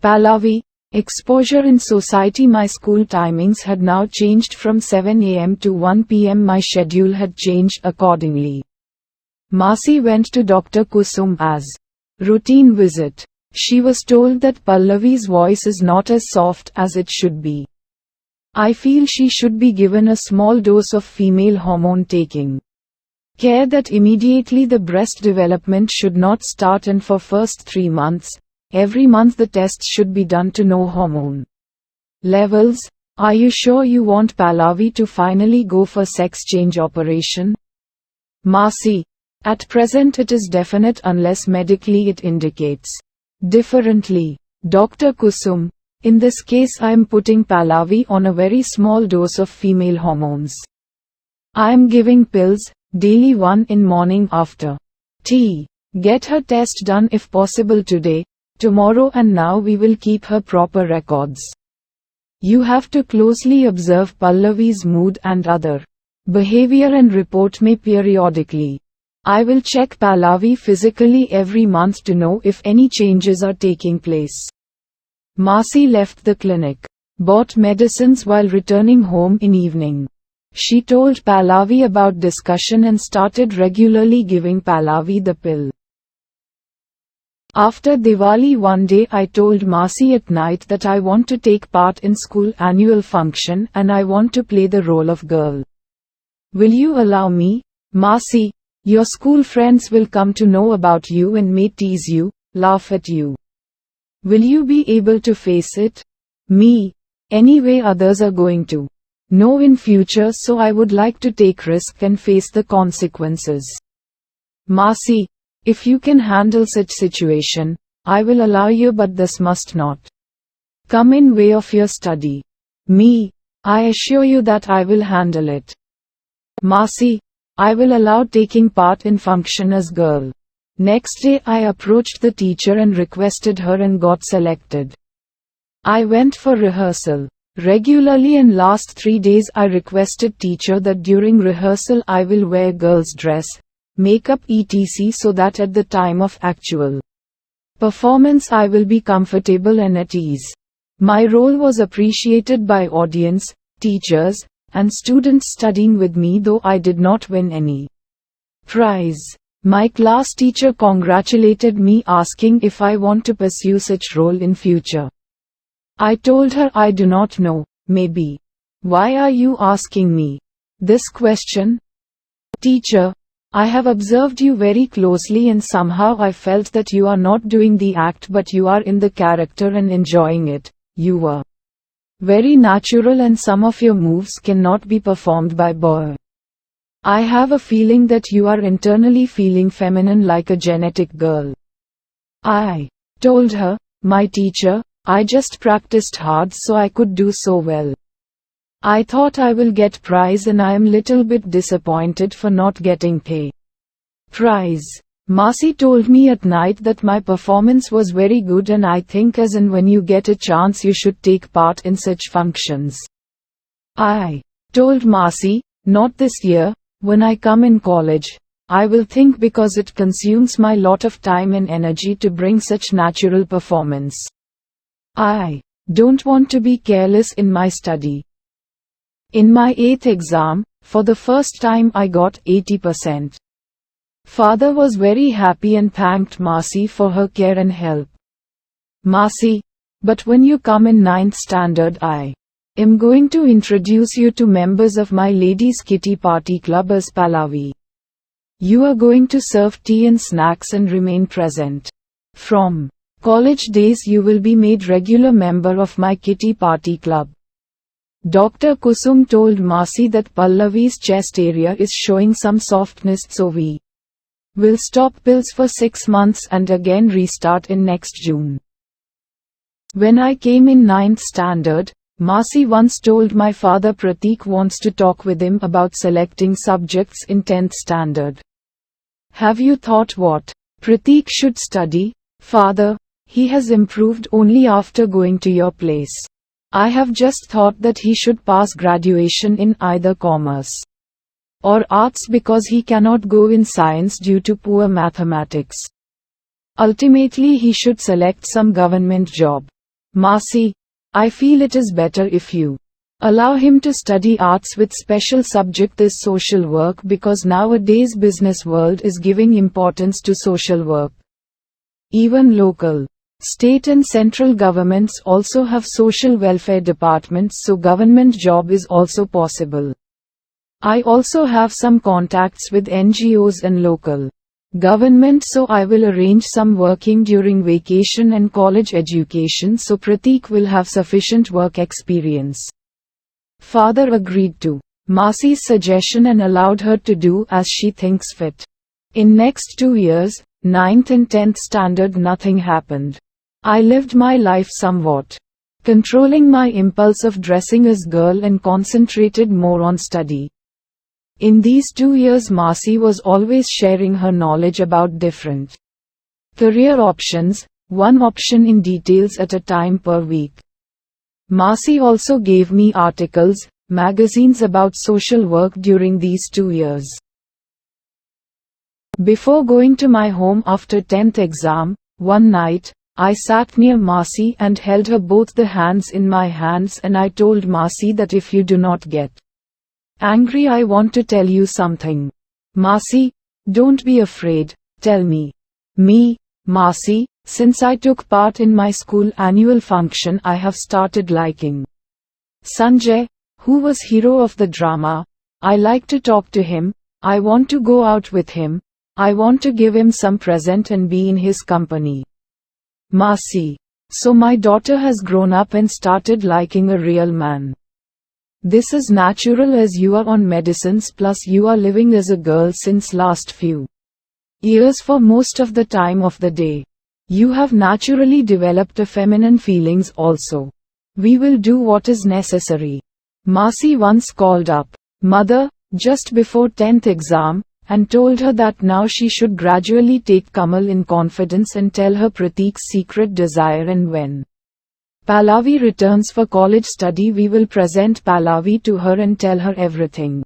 Pallavi, exposure in society. My school timings had now changed from 7 a.m. to 1 p.m. My schedule had changed accordingly. Masi went to Dr. Kusum as routine visit. She was told that Pallavi's voice is not as soft as it should be. I feel she should be given a small dose of female hormone taking care that immediately the breast development should not start, and for first 3 months, every month the tests should be done to know hormone levels. Are you sure you want Pallavi to finally go for sex change operation? Masi, at present it is definite unless medically it indicates differently. Dr. Kusum, in this case I am putting Pallavi on a very small dose of female hormones. I am giving pills, daily, one in morning after tea. Get her test done if possible today, tomorrow, and now we will keep her proper records. You have to closely observe Pallavi's mood and other behavior and report me periodically. I will check Pallavi physically every month to know if any changes are taking place. Masi left the clinic, bought medicines while returning home in evening. She told Pallavi about discussion and started regularly giving Pallavi the pill. After Diwali one day I told Masi at night that I want to take part in school annual function and I want to play the role of girl. Will you allow me? Masi, your school friends will come to know about you and may tease you, laugh at you. Will you be able to face it? Me. Anyway, others are going to know in future, so I would like to take risk and face the consequences. Masi, if you can handle such situation, I will allow you, but this must not come in way of your study. Me, I assure you that I will handle it. Masi, I will allow taking part in function as girl. Next day I approached the teacher and requested her and got selected. I went for rehearsal regularly, and last 3 days I requested teacher that during rehearsal I will wear girl's dress, makeup etc., so that at the time of actual performance I will be comfortable and at ease. My role was appreciated by audience, teachers, and students studying with me, though I did not win any prize. My class teacher congratulated me, asking if I want to pursue such role in future. I told her I do not know, maybe. Why are you asking me this question? Teacher, I have observed you very closely and somehow I felt that you are not doing the act but you are in the character and enjoying it. You were very natural and some of your moves cannot be performed by boy. I have a feeling that you are internally feeling feminine like a genetic girl. I told her, my teacher, I just practiced hard so I could do so well. I thought I will get prize and I am little bit disappointed for not getting pay prize. Masi told me at night that my performance was very good and I think as and when you get a chance you should take part in such functions. I told Masi, not this year, when I come in college, I will think because it consumes my lot of time and energy to bring such natural performance. I don't want to be careless in my study. In my 8th exam, for the first time I got 80%. Father was very happy and thanked Masi for her care and help. Masi, but when you come in 9th standard I am going to introduce you to members of my ladies kitty party club as Pallavi. You are going to serve tea and snacks and remain present. From college days you will be made regular member of my kitty party club. Dr. Kusum told Masi that Pallavi's chest area is showing some softness, so we will stop pills for 6 months and again restart in next June. When I came in 9th standard, Masi once told my father Pratik wants to talk with him about selecting subjects in 10th standard. Have you thought what Pratik should study? Father, he has improved only after going to your place. I have just thought that he should pass graduation in either commerce or arts because he cannot go in science due to poor mathematics. Ultimately he should select some government job. Masi, I feel it is better if you allow him to study arts with special subject is social work because nowadays business world is giving importance to social work. Even local, state and central governments also have social welfare departments, so government job is also possible. I also have some contacts with NGOs and local government, so I will arrange some working during vacation and college education so Prateek will have sufficient work experience. Father agreed to Masi's suggestion and allowed her to do as she thinks fit. In next 2 years, 9th and 10th standard, nothing happened. I lived my life somewhat, controlling my impulse of dressing as girl and concentrated more on study. In these 2 years Masi was always sharing her knowledge about different career options, one option in details at a time per week. Masi also gave me articles, magazines about social work during these 2 years. Before going to my home after 10th exam, one night, I sat near Masi and held her both the hands in my hands and I told Masi that if you do not get angry, I want to tell you something. Masi, don't be afraid, tell me. Me, Masi, since I took part in my school annual function I have started liking Sanjay, who was hero of the drama. I like to talk to him, I want to go out with him, I want to give him some present and be in his company. Masi, so my daughter has grown up and started liking a real man. This is natural as you are on medicines plus you are living as a girl since last few years for most of the time of the day. You have naturally developed a feminine feelings also. We will do what is necessary. Masi once called up mother, just before 10th exam, and told her that now she should gradually take Kamal in confidence and tell her Prateek's secret desire, and when Pallavi returns for college study we will present Pallavi to her and tell her everything.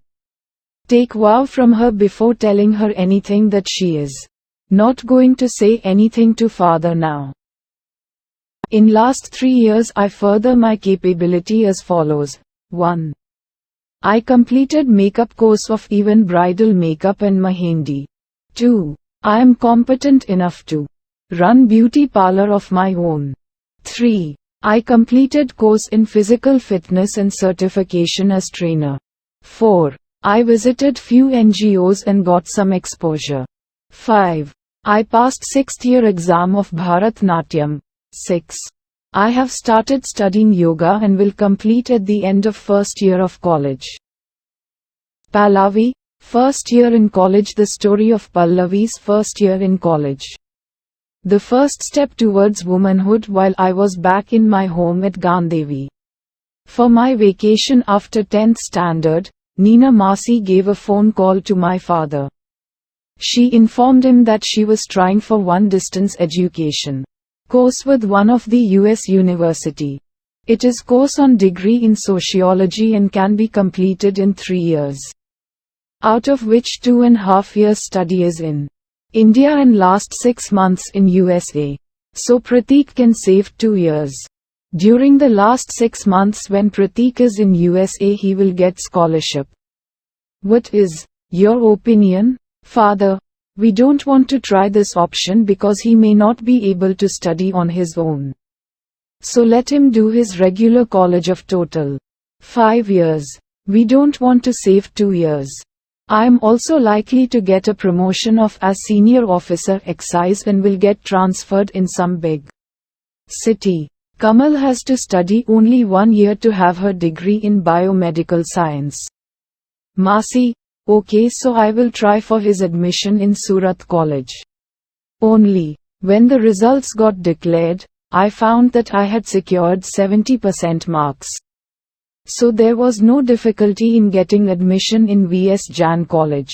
Take vow from her before telling her anything that she is not going to say anything to father now. In last 3 years I further my capability as follows. 1. I completed makeup course of even bridal makeup and mehendi. 2. I am competent enough to run beauty parlor of my own. 3. I completed course in physical fitness and certification as trainer. 4. I visited few NGOs and got some exposure. 5. I passed 6th year exam of Bharatnatyam. 6. I have started studying yoga and will complete at the end of first year of college. Pallavi, first year in college. The story of Pallavi's first year in college. The first step towards womanhood while I was back in my home at Gandhevi. For my vacation after 10th standard, Nina Masi gave a phone call to my father. She informed him that she was trying for one distance education course with one of the US university. It is course on degree in sociology and can be completed in 3 years, out of which 2.5 years study is in India and last 6 months in USA. So Prateek can save 2 years. During the last 6 months when Prateek is in USA he will get scholarship. What is your opinion, father? We don't want to try this option because he may not be able to study on his own. So let him do his regular college of total 5 years. We don't want to save 2 years. I am also likely to get a promotion of as senior officer excise and will get transferred in some big city. Kamal has to study only 1 year to have her degree in biomedical science. Masi, okay, so I will try for his admission in Surat College. Only, when the results got declared, I found that I had secured 70% marks. So there was no difficulty in getting admission in VS Jan College.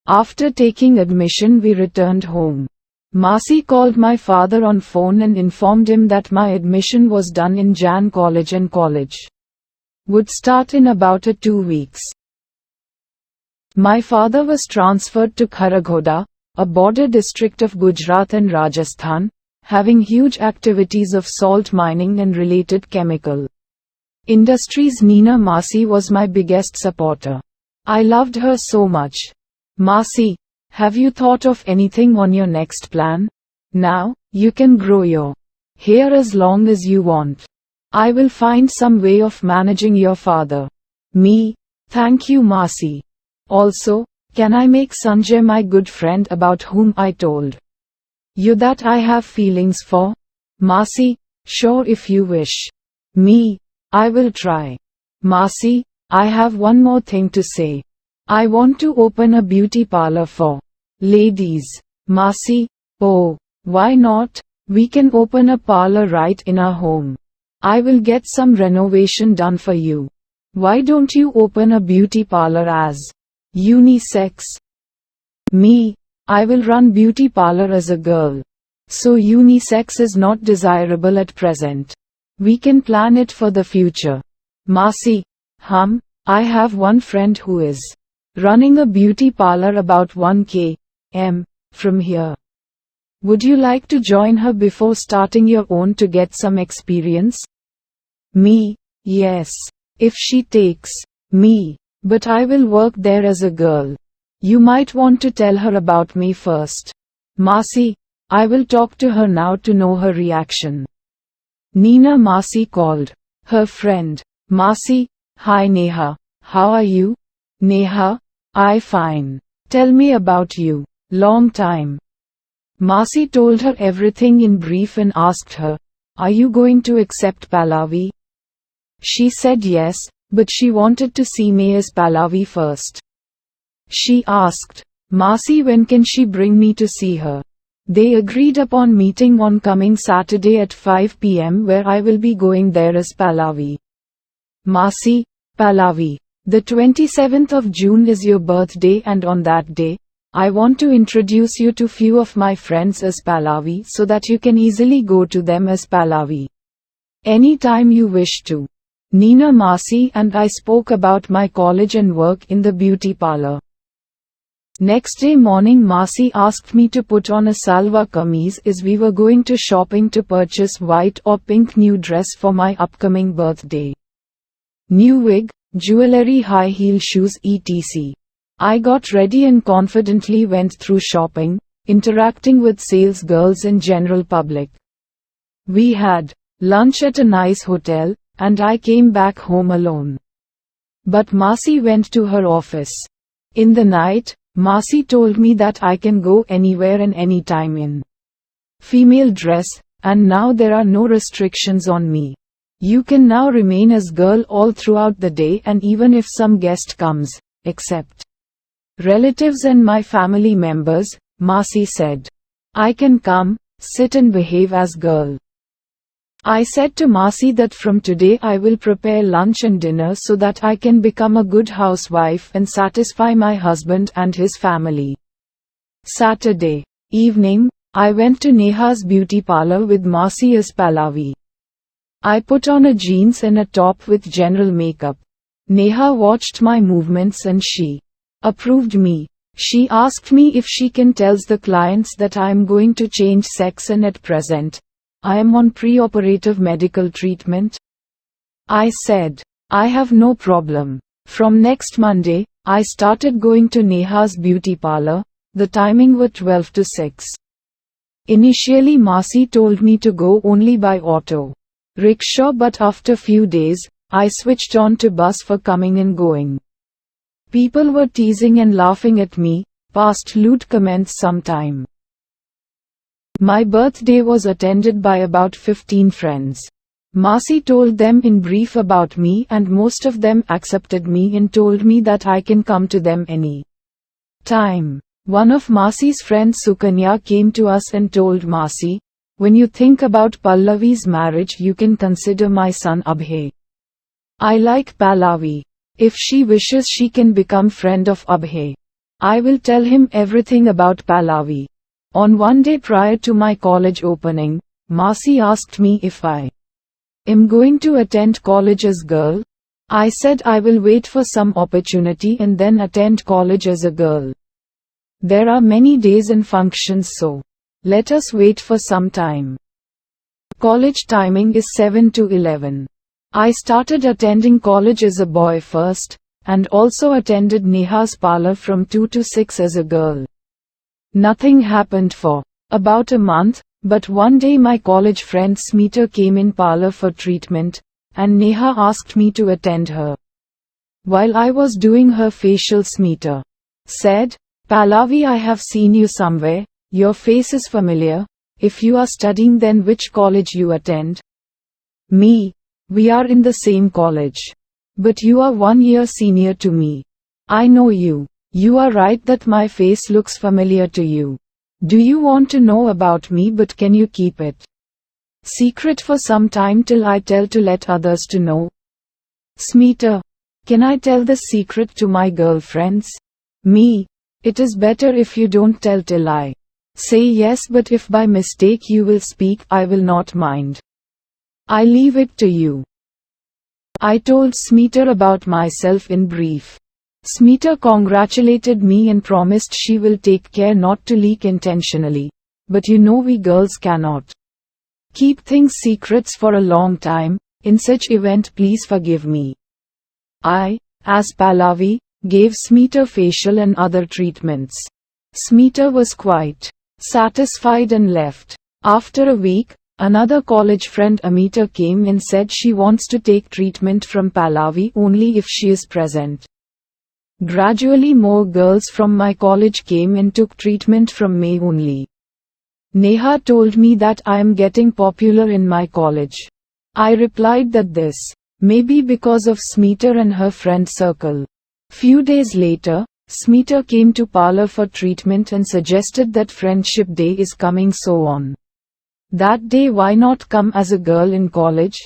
After taking admission we returned home. Masi called my father on phone and informed him that my admission was done in Jan College and college would start in about 2 weeks. My father was transferred to Kharaghoda, a border district of Gujarat and Rajasthan, having huge activities of salt mining and related chemical industries. Nina Masi was my biggest supporter. I loved her so much. Masi, have you thought of anything on your next plan? Now, you can grow your hair as long as you want. I will find some way of managing your father. Me, thank you Masi. Also, can I make Sanjay my good friend about whom I told you that I have feelings for? Masi, sure if you wish. Me, I will try. Masi, I have one more thing to say. I want to open a beauty parlor for ladies. Masi, oh, why not? We can open a parlor right in our home. I will get some renovation done for you. Why don't you open a beauty parlor as unisex? Me, I will run beauty parlor as a girl. So unisex is not desirable at present. We can plan it for the future. Masi, I have one friend who is running a beauty parlor about 1 km from here. Would you like to join her before starting your own to get some experience? Me, yes, if she takes me, but I will work there as a girl. You might want to tell her about me first. Masi, I will talk to her now to know her reaction. Nina Masi called her friend. Masi, hi Neha, how are you? Neha, I fine. Tell me about you. Long time. Masi told her everything in brief and asked her, are you going to accept Pallavi? She said yes, but she wanted to see me as Pallavi first. She asked Masi when can she bring me to see her. They agreed upon meeting on coming Saturday at 5 p.m. where I will be going there as Pallavi. Masi, Pallavi, the 27th of June is your birthday and on that day, I want to introduce you to few of my friends as Pallavi so that you can easily go to them as Pallavi anytime you wish to. Nina Masi and I spoke about my college and work in the beauty parlor. Next day morning Masi asked me to put on a salwar kameez as we were going to shopping to purchase white or pink new dress for my upcoming birthday. New wig, jewelry, high heel shoes etc. I got ready and confidently went through shopping, interacting with sales girls and general public. We had lunch at a nice hotel, and I came back home alone. But Masi went to her office. In the night, Masi told me that I can go anywhere and anytime in female dress, and now there are no restrictions on me. You can now remain as girl all throughout the day and even if some guest comes, except relatives and my family members, Masi said. I can come, sit and behave as girl. I said to Masi that from today I will prepare lunch and dinner so that I can become a good housewife and satisfy my husband and his family. Saturday evening, I went to Neha's beauty parlor with Masi as Pallavi. I put on a jeans and a top with general makeup. Neha watched my movements and she approved me. She asked me if she can tell the clients that I am going to change sex and at present, I am on pre-operative medical treatment. I said, I have no problem. From next Monday, I started going to Neha's beauty parlor. The timing was 12 to 6. Initially Masi told me to go only by auto rickshaw, but after few days, I switched on to bus for coming and going. People were teasing and laughing at me, past lewd comments sometime. My birthday was attended by about 15 friends. Masi told them in brief about me and most of them accepted me and told me that I can come to them any time. One of Masi's friends Sukanya came to us and told Masi, when you think about Pallavi's marriage you can consider my son Abhay. I like Pallavi. If she wishes she can become friend of Abhay. I will tell him everything about Pallavi. On one day prior to my college opening, Masi asked me if I am going to attend college as girl. I said I will wait for some opportunity and then attend college as a girl. There are many days and functions, so Let us wait for some time. College timing is 7 to 11. I started attending college as a boy first, and also attended Neha's parlor from 2 to 6 as a girl. Nothing happened for about a month, but one day my college friend Smita came in parlor for treatment, and Neha asked me to attend her. While I was doing her facial, Smita said, "Pallavi, I have seen you somewhere, your face is familiar. If you are studying, then which college you attend?" Me: "We are in the same college. But you are 1 year senior to me. I know you. You are right that my face looks familiar to you. Do you want to know about me, but can you keep it secret for some time till I tell to let others to know?" Smita: "Can I tell the secret to my girlfriends?" Me: "It is better if you don't tell till I say yes, but if by mistake you will speak, I will not mind. I leave it to you." I told Smita about myself in brief. Smita congratulated me and promised she will take care not to leak intentionally. But you know, we girls cannot keep things secrets for a long time. In such event, please forgive me. I, as Pallavi, gave Smita facial and other treatments. Smita was quite satisfied and left. After a week, another college friend Amita came and said she wants to take treatment from Pallavi only if she is present. Gradually more girls from my college came and took treatment from me only. Neha told me that I am getting popular in my college. I replied that this may be because of Smita and her friend circle. Few days later, Smita came to parlor for treatment and suggested that Friendship Day is coming, so on that day why not come as a girl in college?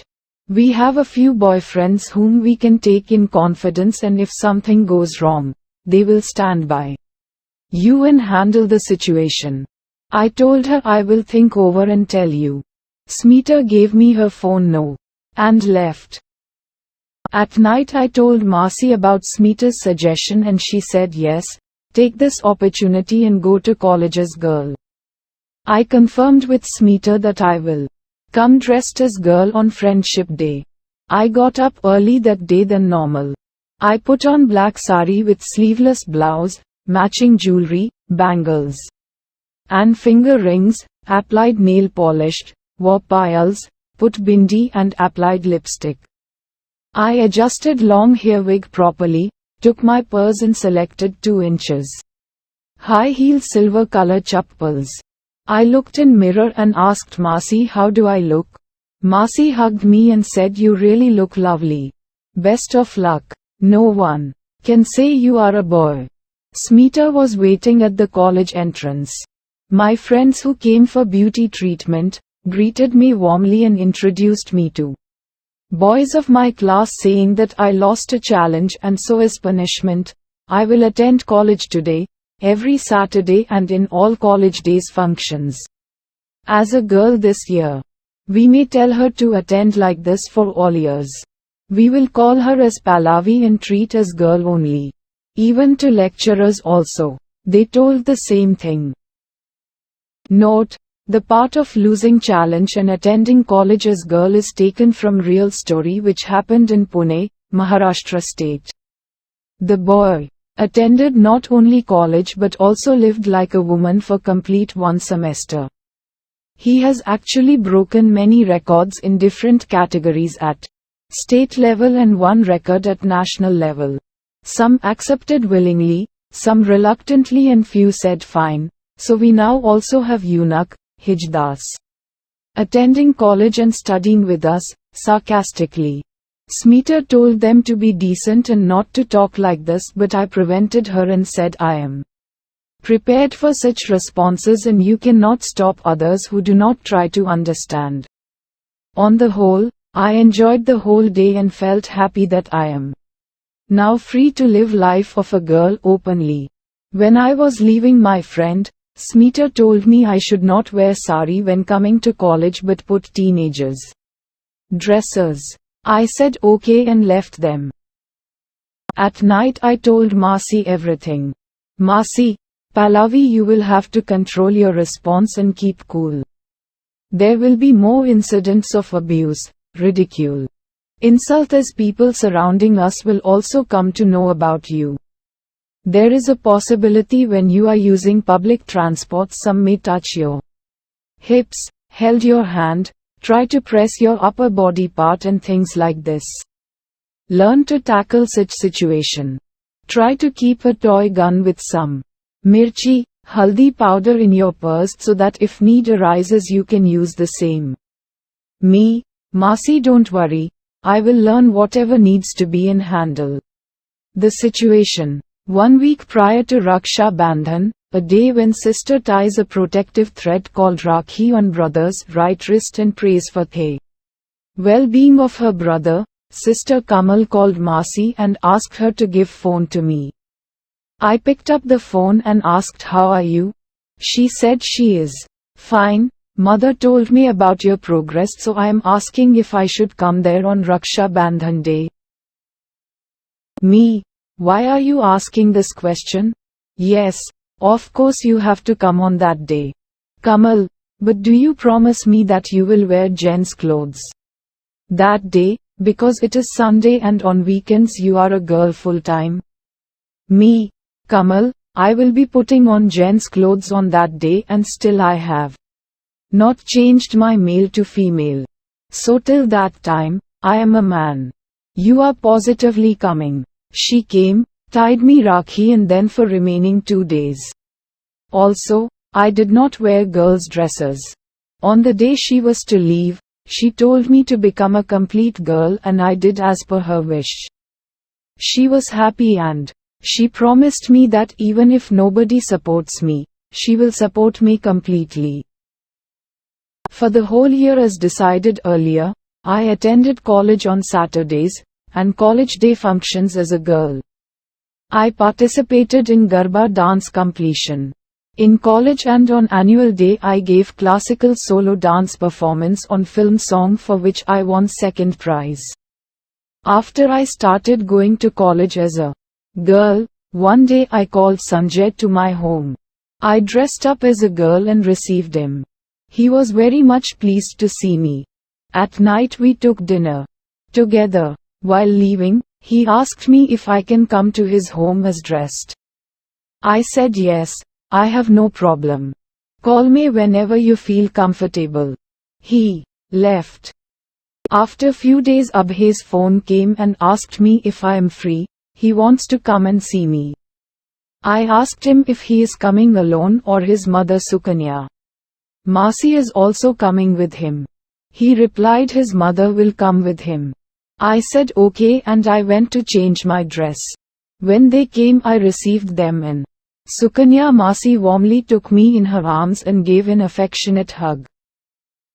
We have a few boyfriends whom we can take in confidence, and if something goes wrong, they will stand by you and handle the situation. I told her I will think over and tell you. Smita gave me her phone no and left. At night I told Marcy about Smita's suggestion and she said yes, take this opportunity and go to college as girl. I confirmed with Smita that I will come dressed as girl on Friendship Day. I got up early that day than normal. I put on black sari with sleeveless blouse, matching jewelry, bangles and finger rings, applied nail polish, wore payals, put bindi and applied lipstick. I adjusted long hair wig properly, took my purse and selected 2 inches high heel silver color chappals. I looked in mirror and asked Marcy, how do I look? Marcy hugged me and said, you really look lovely. Best of luck. No one can say you are a boy. Smita was waiting at the college entrance. My friends who came for beauty treatment greeted me warmly and introduced me to boys of my class, saying that I lost a challenge and so as punishment, I will attend college today, every Saturday and in all college days functions. As a girl this year, we may tell her to attend like this for all years. We will call her as Pallavi and treat as girl only. Even to lecturers also, they told the same thing. Note: the part of losing challenge and attending college as girl is taken from real story which happened in Pune, Maharashtra state. The boy attended not only college but also lived like a woman for complete 1 semester. He has actually broken many records in different categories at state level and 1 record at national level. Some accepted willingly, some reluctantly and few said fine. So we now also have eunuch, Hijdas, attending college and studying with us, sarcastically. Smita told them to be decent and not to talk like this, but I prevented her and said I am prepared for such responses and you cannot stop others who do not try to understand. On the whole, I enjoyed the whole day and felt happy that I am now free to live life of a girl openly. When I was leaving my friend, Smita told me I should not wear sari when coming to college but put teenagers' dresses. I said okay and left them. At night I told Marcy everything. Marcy, Pallavi, you will have to control your response and keep cool. There will be more incidents of abuse, ridicule, insult as people surrounding us will also come to know about you. There is a possibility when you are using public transport some may touch your hips, held your hand, try to press your upper body part and things like this. Learn to tackle such situation. Try to keep a toy gun with some mirchi, haldi powder in your purse so that if need arises you can use the same. Me, Masi, don't worry, I will learn whatever needs to be and handle the situation. 1 week prior to Raksha Bandhan, a day when sister ties a protective thread called Rakhi on brother's right wrist and prays for the well-being of her brother, sister Kamal called Masi and asked her to give phone to me. I picked up the phone and asked, how are you? She said she is fine. Mother told me about your progress, so I am asking if I should come there on Raksha Bandhan day. Me, why are you asking this question? Yes, of course you have to come on that day. Kamal, but do you promise me that you will wear gents' clothes that day, because it is Sunday and on weekends you are a girl full time? Me, Kamal, I will be putting on gents' clothes on that day and still I have not changed my male to female. So till that time, I am a man. You are positively coming. She came, tied me Rakhi and then for remaining 2 days. Also, I did not wear girls' dresses. On the day she was to leave, she told me to become a complete girl and I did as per her wish. She was happy and she promised me that even if nobody supports me, she will support me completely. For the whole year as decided earlier, I attended college on Saturdays, and college day functions as a girl. I participated in Garba dance completion. In college and on annual day I gave classical solo dance performance on film song for which I won second prize. After I started going to college as a girl, one day I called Sanjay to my home. I dressed up as a girl and received him. He was very much pleased to see me. At night we took dinner together. While leaving, he asked me if I can come to his home as dressed. I said yes, I have no problem. Call me whenever you feel comfortable. He left. After few days Abhay's phone came and asked me if I am free. He wants to come and see me. I asked him if he is coming alone or his mother Sukanya Masi is also coming with him. He replied his mother will come with him. I said okay and I went to change my dress. When they came I received them and Sukanya Masi warmly took me in her arms and gave an affectionate hug.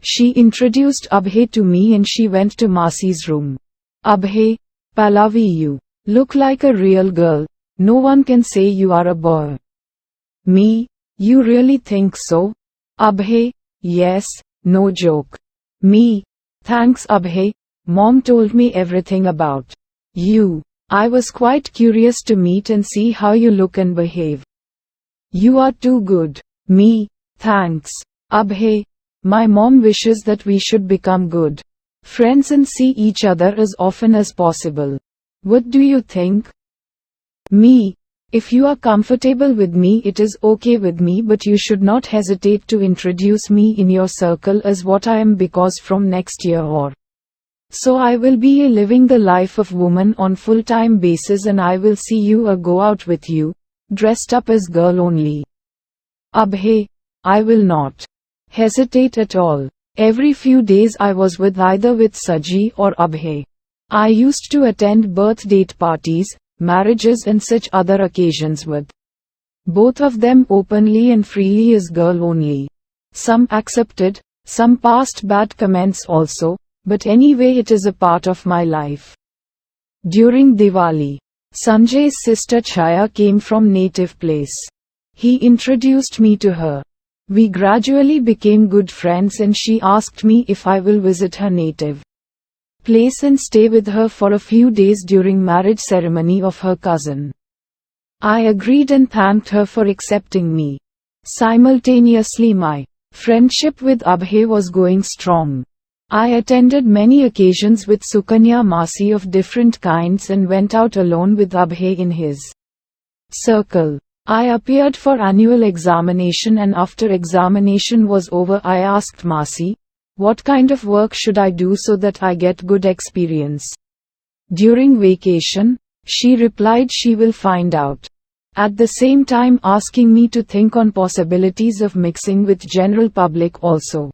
She introduced Abhay to me and she went to Masi's room. Abhay, Pallavi, you look like a real girl. No one can say you are a boy. Me, you really think so? Abhay, yes, no joke. Me, thanks Abhay, mom told me everything about you. I was quite curious to meet and see how you look and behave. You are too good. Me, thanks. Abhay, my mom wishes that we should become good friends and see each other as often as possible. What do you think? Me, if you are comfortable with me it is okay with me, but you should not hesitate to introduce me in your circle as what I am, because from next year or so I will be living the life of woman on full-time basis and I will see you or go out with you, dressed up as girl only. Abhay, I will not hesitate at all. Every few days I was either with Saji or Abhay. I used to attend birthday parties, marriages and such other occasions with both of them openly and freely as girl only. Some accepted, some passed bad comments also, but anyway it is a part of my life. During Diwali, Sanjay's sister Chaya came from native place. He introduced me to her. We gradually became good friends and she asked me if I will visit her native place and stay with her for a few days during marriage ceremony of her cousin. I agreed and thanked her for accepting me. Simultaneously, my friendship with Abhay was going strong. I attended many occasions with Sukanya Masi of different kinds and went out alone with Abhay in his circle. I appeared for annual examination, and after examination was over I asked Masi, what kind of work should I do so that I get good experience during vacation? She replied she will find out. At the same time asking me to think on possibilities of mixing with general public also.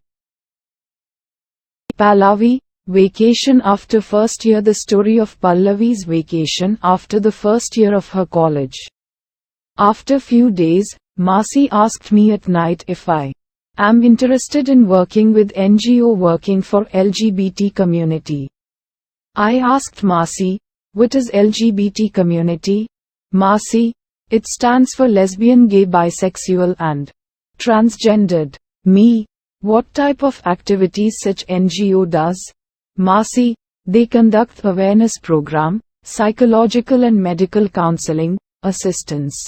Pallavi, vacation after first year. The story of Pallavi's vacation after the first year of her college. After few days, Masi asked me at night if I am interested in working with NGO working for LGBT community. I asked Masi, what is LGBT community? Masi, it stands for lesbian, gay, bisexual and transgendered. Me, what type of activities such NGO does? Masi, they conduct awareness program, psychological and medical counseling, assistance.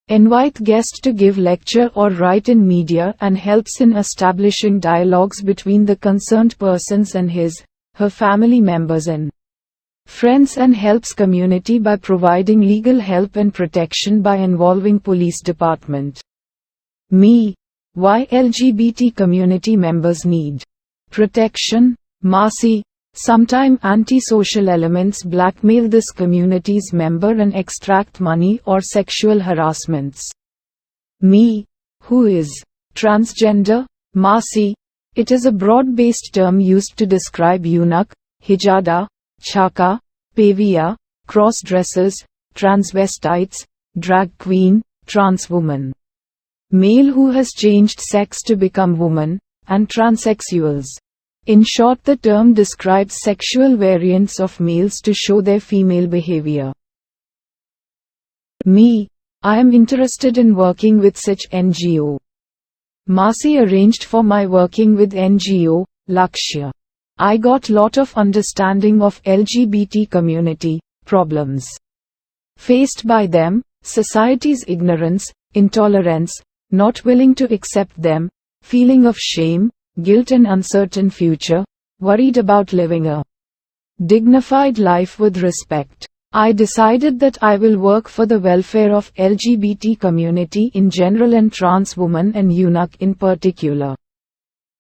Invite guests to give lecture or write in media and helps in establishing dialogues between the concerned persons and her family members and friends, and helps community by providing legal help and protection by involving police department. Me, why LGBT community members need protection? Masi, sometime anti-social elements blackmail this community's member and extract money or sexual harassments. Me, who is transgender? Masi, it is a broad-based term used to describe eunuch, hijada, chaka, pavia, crossdressers, transvestites, drag queen, trans woman, male who has changed sex to become woman, and transsexuals. In short, the term describes sexual variants of males to show their female behavior. Me, I am interested in working with such NGO. Masi arranged for my working with NGO, Lakshya. I got lot of understanding of LGBT community, problems faced by them, society's ignorance, intolerance, not willing to accept them, feeling of shame, guilt and uncertain future, worried about living a dignified life with respect. I decided that I will work for the welfare of LGBT community in general and trans women and eunuch in particular.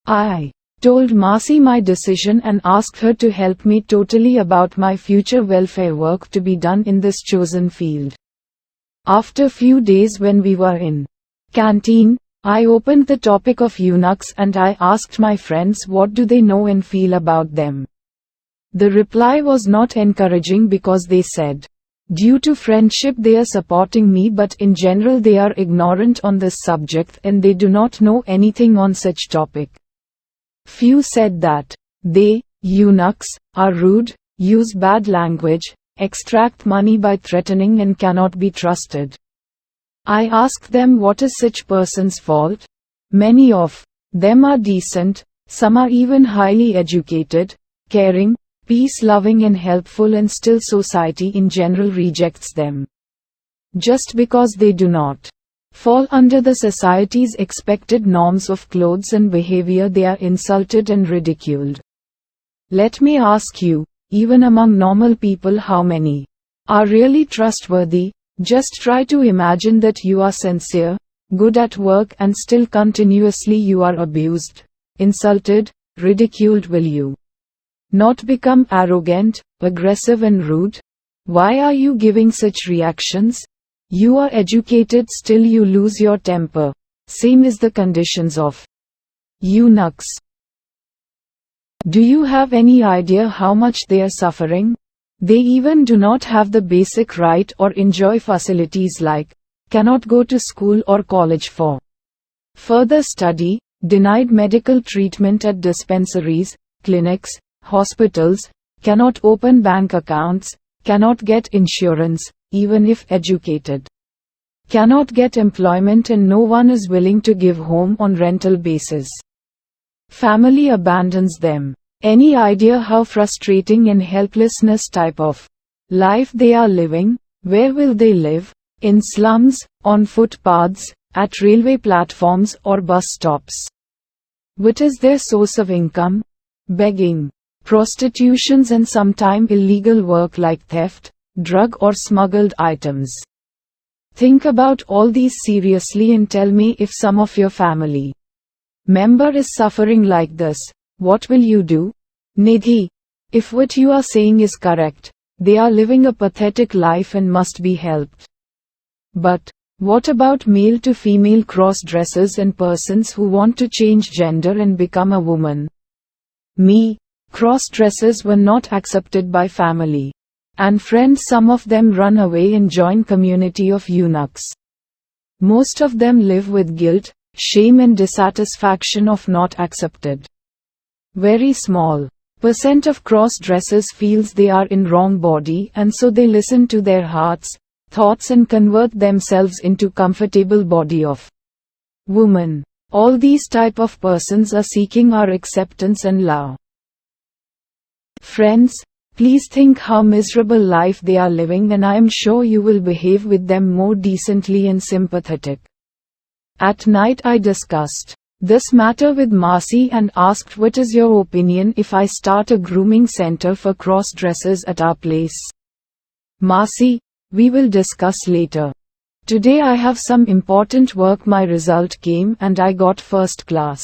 I told Masi my decision and asked her to help me totally about my future welfare work to be done in this chosen field. After few days when we were in canteen, I opened the topic of eunuchs and I asked my friends what do they know and feel about them. The reply was not encouraging because they said, due to friendship they are supporting me, but in general they are ignorant on this subject and they do not know anything on such topic. Few said that they, eunuchs, are rude, use bad language, extract money by threatening and cannot be trusted. I asked them what is such person's fault. Many of them are decent, some are even highly educated, caring, peace-loving and helpful, and still society in general rejects them. Just because they do not fall under the society's expected norms of clothes and behavior, they are insulted and ridiculed. Let me ask you, even among normal people, how many are really trustworthy? Just try to imagine that you are sincere, good at work, and still continuously you are abused, insulted, ridiculed. Will you not become arrogant, aggressive and rude? Why are you giving such reactions? You are educated, still you lose your temper. Same is the conditions of eunuchs. Do you have any idea how much they are suffering? They even do not have the basic right or enjoy facilities like cannot go to school or college for further study, denied medical treatment at dispensaries, clinics, hospitals, cannot open bank accounts, cannot get insurance, even if educated, cannot get employment, and no one is willing to give home on rental basis. Family abandons them. Any idea how frustrating and helplessness type of life they are living? Where will they live? In slums, on footpaths, at railway platforms or bus stops. What is their source of income? Begging, prostitutions and sometimes illegal work like theft, drug or smuggled items. Think about all these seriously and tell me if some of your family member is suffering like this, what will you do? Nidhi, if what you are saying is correct, they are living a pathetic life and must be helped. But what about male to female cross-dressers and persons who want to change gender and become a woman? Me, cross-dressers were not accepted by family and friends. Some of them run away and join community of eunuchs. Most of them live with guilt, shame and dissatisfaction of not accepted. Very small percent of cross-dressers feels they are in wrong body and so they listen to their hearts, thoughts and convert themselves into comfortable body of woman. All these type of persons are seeking our acceptance and love. Friends, please think how miserable life they are living and I am sure you will behave with them more decently and sympathetic. At night I discussed this matter with Marcy and asked what is your opinion if I start a grooming center for cross-dressers at our place. Marcy, we will discuss later. Today I have some important work. My result came and I got first class.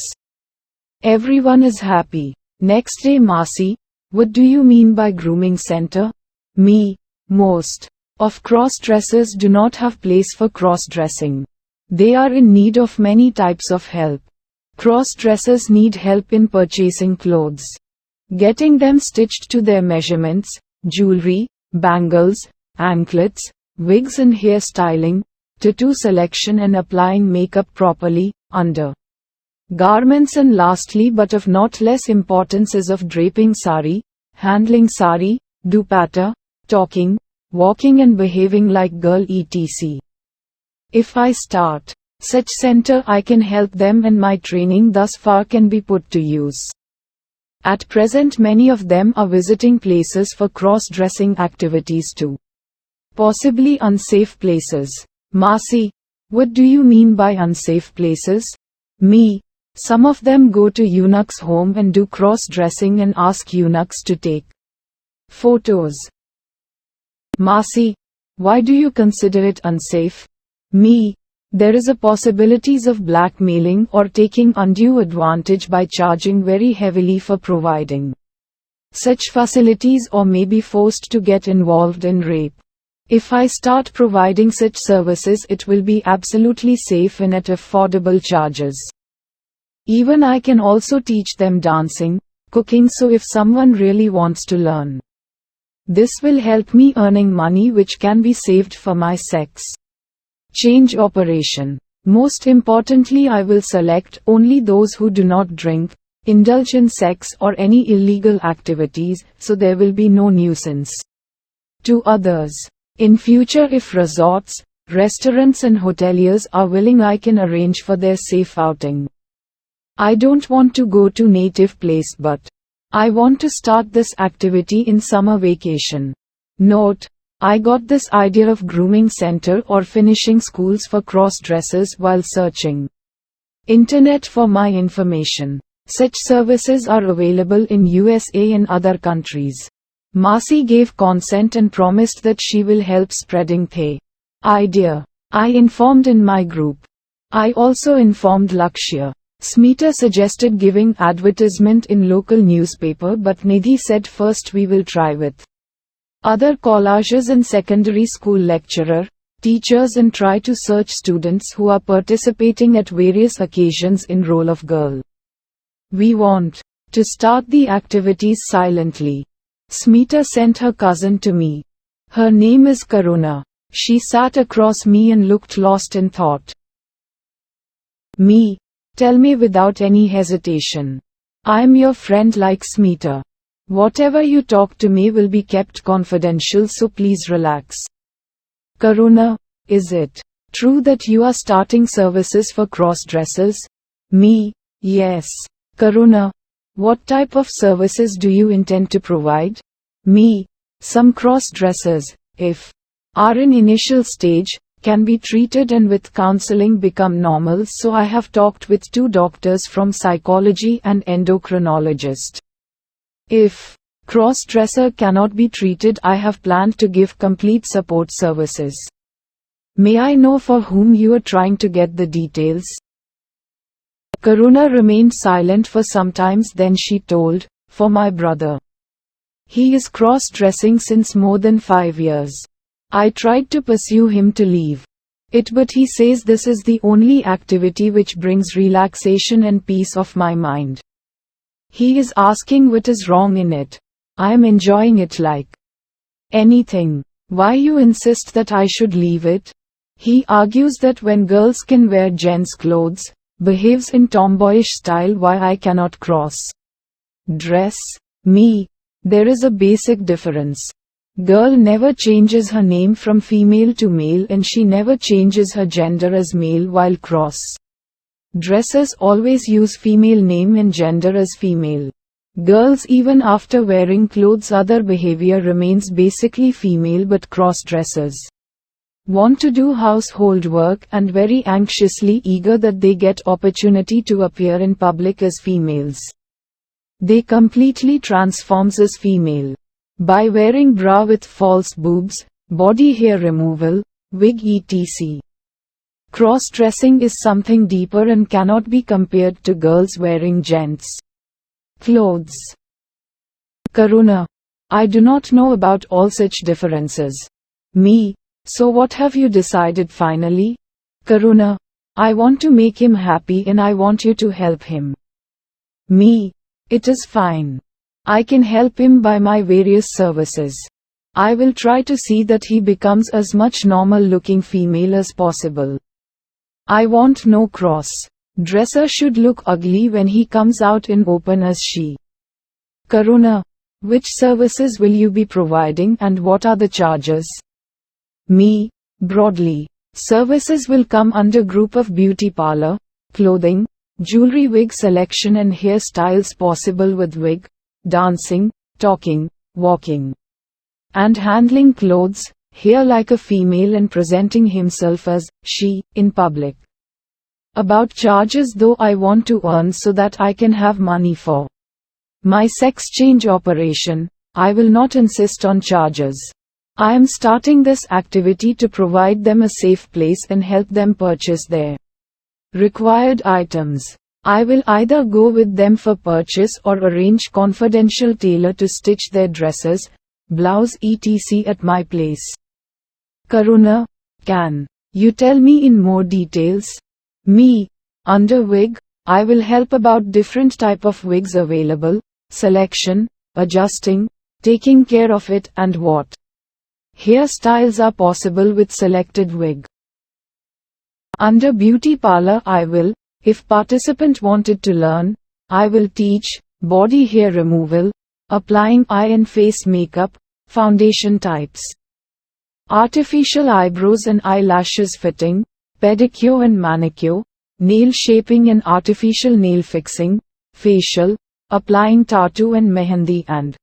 Everyone is happy. Next day Marcy, what do you mean by grooming center? Me, most of cross-dressers do not have place for cross-dressing. They are in need of many types of help. Cross-dressers need help in purchasing clothes, getting them stitched to their measurements, jewelry, bangles, anklets, wigs and hairstyling, tattoo selection and applying makeup properly, under garments, and lastly but of not less importance is of draping sari, handling sari, dupatta, talking, walking and behaving like girl etc. If I start such center I can help them and my training thus far can be put to use. At present many of them are visiting places for cross-dressing activities too. Possibly unsafe places. Marcy, what do you mean by unsafe places? Me, some of them go to eunuchs' home and do cross-dressing and ask eunuchs to take photos. Marcy, why do you consider it unsafe? Me, there is a possibilities of blackmailing or taking undue advantage by charging very heavily for providing such facilities or may be forced to get involved in rape. If I start providing such services it will be absolutely safe and at affordable charges. Even I can also teach them dancing, cooking, so if someone really wants to learn, this will help me earning money which can be saved for my sex change operation. Most importantly I will select only those who do not drink, indulge in sex or any illegal activities, so there will be no nuisance to others. In future if resorts, restaurants and hoteliers are willing I can arrange for their safe outing. I don't want to go to native place but I want to start this activity in summer vacation. Note, I got this idea of grooming center or finishing schools for cross-dressers while searching internet for my information. Such services are available in USA and other countries. Marcy gave consent and promised that she will help spreading the idea. I informed in my group. I also informed Lakshya. Smita suggested giving advertisement in local newspaper but Nidhi said first we will try with other colleges and secondary school lecturer, teachers and try to search students who are participating at various occasions in role of girl. We want to start the activities silently. Smita sent her cousin to me. Her name is Karuna. She sat across me and looked lost in thought. Me, tell me without any hesitation. I am your friend like Smita. Whatever you talk to me will be kept confidential, so please relax. Karuna, is it true that you are starting services for cross-dressers? Me, yes. Karuna, what type of services do you intend to provide? Me, some cross-dressers, if are in initial stage, can be treated and with counseling become normal, so I have talked with 2 doctors from psychology and endocrinologist. If crossdresser cannot be treated, I have planned to give complete support services. May I know for whom you are trying to get the details? Karuna remained silent for some time, then she told, for my brother. He is cross-dressing since more than 5 years. I tried to pursue him to leave it, but he says this is the only activity which brings relaxation and peace of my mind. He is asking what is wrong in it. I am enjoying it like anything. Why you insist that I should leave it? He argues that when girls can wear gents' clothes, behaves in tomboyish style, why I cannot cross-dress me. There is a basic difference. Girl never changes her name from female to male, and she never changes her gender as male, while cross-dressers always use female name and gender as female. Girls, even after wearing clothes, other behavior remains basically female, but cross-dressers want to do household work and very anxiously eager that they get opportunity to appear in public as females. They completely transforms as female by wearing bra with false boobs, body hair removal, wig etc. Cross-dressing is something deeper and cannot be compared to girls wearing gents' clothes. Karuna: I do not know about all such differences. Me: so what have you decided finally? Karuna: I want to make him happy and I want you to help him. Me: it is fine. I can help him by my various services. I will try to see that he becomes as much normal looking female as possible. I want no cross-dresser should look ugly when he comes out in open as she. Karuna: which services will you be providing and what are the charges? Me: broadly, services will come under group of beauty parlor, clothing, jewelry, wig selection and hairstyles possible with wig, dancing, talking, walking, and handling clothes, hair like a female and presenting himself as she in public. About charges though, I want to earn so that I can have money for my sex change operation. I will not insist on charges. I am starting this activity to provide them a safe place and help them purchase their required items. I will either go with them for purchase or arrange confidential tailor to stitch their dresses, blouse etc. at my place. Karuna: can you tell me in more details? Me: under wig, I will help about different type of wigs available, selection, adjusting, taking care of it and what hairstyles are possible with selected wig. Under beauty parlor, I will, if participant wanted to learn, I will teach body hair removal, applying eye and face makeup, foundation types, artificial eyebrows and eyelashes fitting, pedicure and manicure, nail shaping and artificial nail fixing, facial, applying tattoo and mehendi and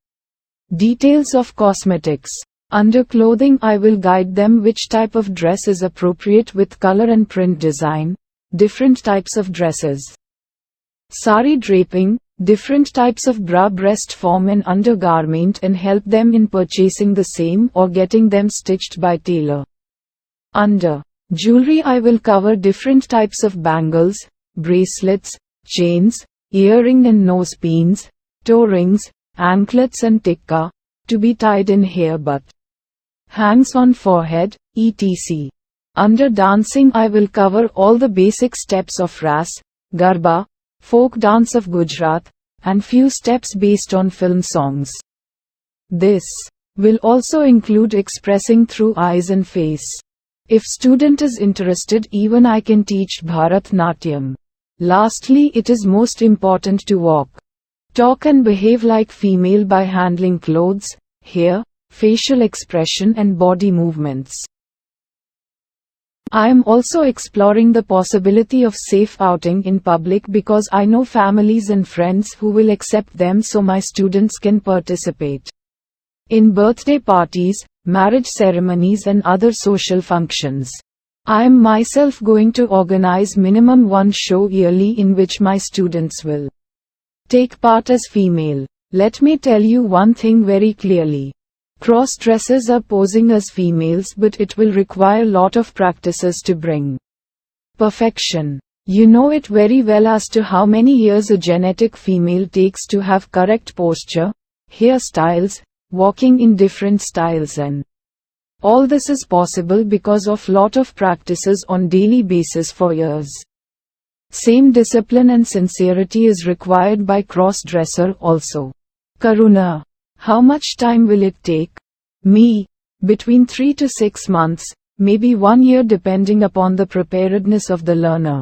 details of cosmetics. Under clothing, I will guide them which type of dress is appropriate with color and print design, different types of dresses, sari draping, different types of bra, breast form and undergarment, and help them in purchasing the same or getting them stitched by tailor. Under jewelry, I will cover different types of bangles, bracelets, chains, earring and nose pins, toe rings, anklets and tikka, to be tied in hair but hangs on forehead, etc. Under dancing, I will cover all the basic steps of Ras, Garba, folk dance of Gujarat, and few steps based on film songs. This will also include expressing through eyes and face. If student is interested, even I can teach Bharatnatyam. Lastly, it is most important to walk, talk and behave like female by handling clothes, hair, facial expression and body movements. I am also exploring the possibility of safe outing in public because I know families and friends who will accept them, so my students can participate in birthday parties, marriage ceremonies and other social functions. I am myself going to organize minimum one show yearly in which my students will take part as female. Let me tell you one thing very clearly. Cross-dressers are posing as females, but it will require lot of practices to bring perfection. You know it very well as to how many years a genetic female takes to have correct posture, hairstyles, walking in different styles, and all this is possible because of lot of practices on daily basis for years. Same discipline and sincerity is required by cross-dresser also. Karuna. How much time will it take? Me. Between 3 to 6 months, maybe 1 year depending upon the preparedness of the learner.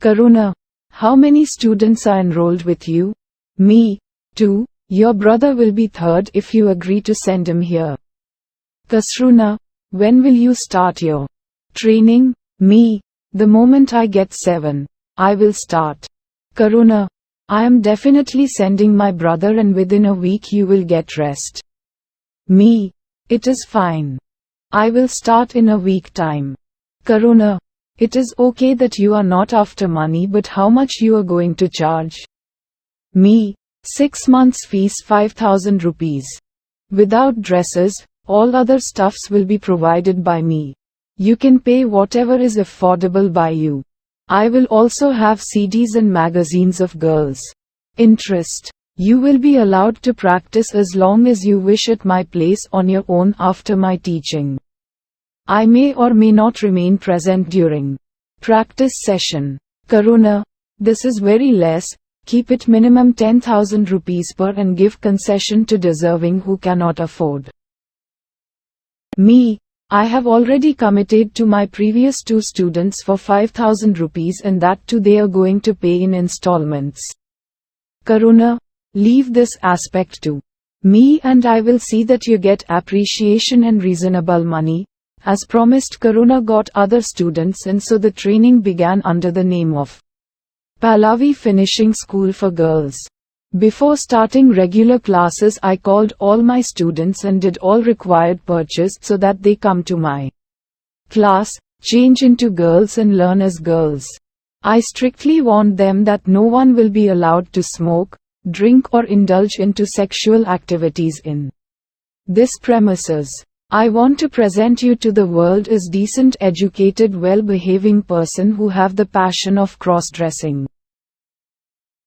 Karuna. How many students are enrolled with you? Me. 2. Your brother will be third if you agree to send him here. Kasruna. When will you start your training? Me. The moment I get 7, I will start. Karuna. I am definitely sending my brother and within a week you will get rest. Me. It is fine. I will start in a week time. Karuna. It is okay that you are not after money, but how much you are going to charge? Me. 6 months fees 5,000 rupees. Without dresses, all other stuffs will be provided by me. You can pay whatever is affordable by you. I will also have CDs and magazines of girls. Interest. You will be allowed to practice as long as you wish at my place on your own after my teaching. I may or may not remain present during practice session. Karuna. This is very less. Keep it minimum 10,000 rupees per and give concession to deserving who cannot afford. Me. I have already committed to my previous 2 students for 5,000 rupees and that too they are going to pay in installments. Karuna. Leave this aspect to me and I will see that you get appreciation and reasonable money. As promised, Karuna got other students and so the training began under the name of Pallavi Finishing School for Girls. Before starting regular classes, I called all my students and did all required purchase so that they come to my class, change into girls and learn as girls. I strictly warned them that no one will be allowed to smoke, drink or indulge into sexual activities in this premises. I want to present you to the world as decent, educated, well-behaving person who have the passion of cross-dressing.